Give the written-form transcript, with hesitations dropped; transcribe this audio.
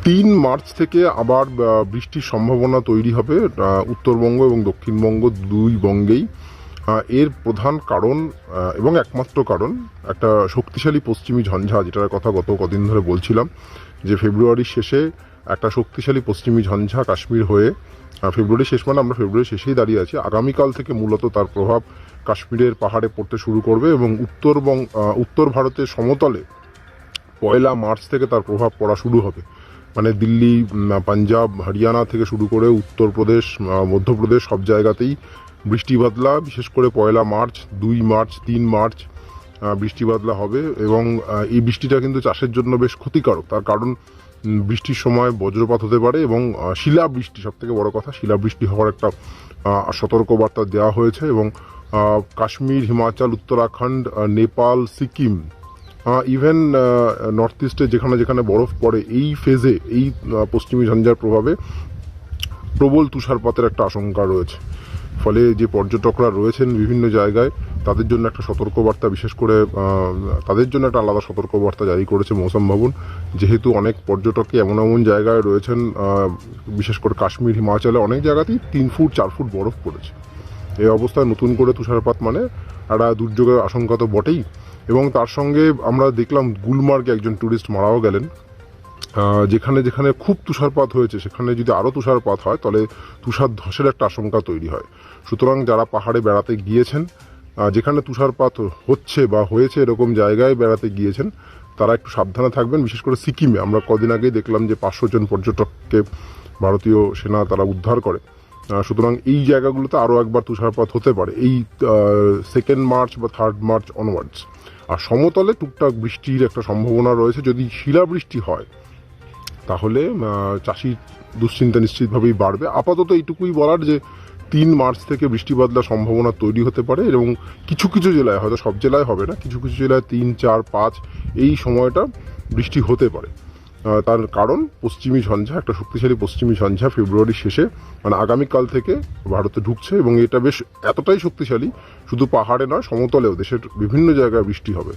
3 March থেকে আবার বৃষ্টির সম্ভাবনা তৈরি হবে উত্তরবঙ্গ এবং দক্ষিণবঙ্গ দুই বঙ্গেই। এর প্রধান কারণ এবং একমাত্র কারণ একটা শক্তিশালী পশ্চিমী ঝঞ্ঝা, যেটার কথা গত কদিন ধরে বলছিলাম, যে ফেব্রুয়ারির শেষে একটা শক্তিশালী পশ্চিমী ঝঞ্ঝা কাশ্মীর হয়ে, ফেব্রুয়ারি শেষ মানে আমরা ফেব্রুয়ারি শেষেই দাঁড়িয়ে আছি, আগামীকাল থেকে মূলত তার প্রভাব কাশ্মীরের পাহাড়ে পড়তে শুরু করবে এবং উত্তর ভারতের সমতলে 1 মার্চ থেকে তার প্রভাব পড়া শুরু হবে। মানে দিল্লি, পাঞ্জাব, হরিয়ানা থেকে শুরু করে উত্তরপ্রদেশ, মধ্যপ্রদেশ সব জায়গাতেই বৃষ্টি বাদলা, বিশেষ করে 1 মার্চ, 2 মার্চ, 3 মার্চ বৃষ্টি বাদলা হবে। এবং এই বৃষ্টিটা কিন্তু চাষের জন্য বেশ ক্ষতিকারক। তার কারণ বৃষ্টির সময় বজ্রপাত হতে পারে এবং শিলাবৃষ্টি, সব থেকে বড় কথা, শিলাবৃষ্টি হওয়ার একটা সতর্কবার্তা দেওয়া হয়েছে। এবং কাশ্মীর, হিমাচল, উত্তরাখণ্ড, নেপাল, সিকিম, ইভেন নর্থ ইস্টে যেখানে যেখানে বরফ পড়ে, এই ফেজে এই পশ্চিমী ঝঞ্ঝার প্রভাবে প্রবল তুষারপাতের একটা আশঙ্কা রয়েছে। ফলে যে পর্যটকরা রয়েছেন বিভিন্ন জায়গায়, তাদের জন্য একটা সতর্কবার্তা, বিশেষ করে তাদের জন্য একটা আলাদা সতর্কবার্তা জারি করেছে মৌসুম ভবন। যেহেতু অনেক পর্যটকই এমন এমন জায়গায় রয়েছেন, বিশেষ করে কাশ্মীর, হিমাচলে অনেক জায়গাতেই 3 ফুট 4 ফুট বরফ পড়েছে। এই অবস্থায় নতুন করে তুষারপাত মানে একটা দুর্যোগের আশঙ্কা তো বটেই। এবং তার সঙ্গে আমরা দেখলাম গুলমার্গে একজন ট্যুরিস্ট মারাও গেলেন। যেখানে যেখানে খুব তুষারপাত হয়েছে সেখানে যদি আরও তুষারপাত হয় তাহলে তুষার ধসের একটা আশঙ্কা তৈরি হয়। সুতরাং যারা পাহাড়ে বেড়াতে গিয়েছেন, যেখানে তুষারপাত হচ্ছে বা হয়েছে এরকম জায়গায় বেড়াতে গিয়েছেন, তারা একটু সাবধানে থাকবেন। বিশেষ করে সিকিমে আমরা কদিন আগেই দেখলাম যে 500 জন পর্যটককে ভারতীয় সেনা তারা উদ্ধার করে। সুতরাং এই জায়গাগুলোতে আরও একবার তুষারপাত হতে পারে এই 2 মার্চ বা 3 মার্চ অনওয়ার্ডস। আর সমতলে টুকটাক বৃষ্টির একটা সম্ভাবনা রয়েছে। যদি শিলাবৃষ্টি হয় তাহলে চাষির দুশ্চিন্তা নিশ্চিতভাবেই বাড়বে। আপাতত এইটুকুই বলার যে 3 মার্চ থেকে বৃষ্টি বাদলার সম্ভাবনা তৈরি হতে পারে এবং কিছু কিছু জেলায়, হয়তো সব জেলায় হবে না, কিছু কিছু জেলায় 3, 4, 5 এই সময়টা বৃষ্টি হতে পারে। তার কারণ পশ্চিমী ঝঞ্ঝা, একটা শক্তিশালী পশ্চিমী ঝঞ্ঝা ফেব্রুয়ারির শেষে মানে আগামীকাল থেকে ভারতে ঢুকছে এবং এটা বেশ এতটাই শক্তিশালী, শুধু পাহাড়ে নয় সমতলেও দেশের বিভিন্ন জায়গায় বৃষ্টি হবে।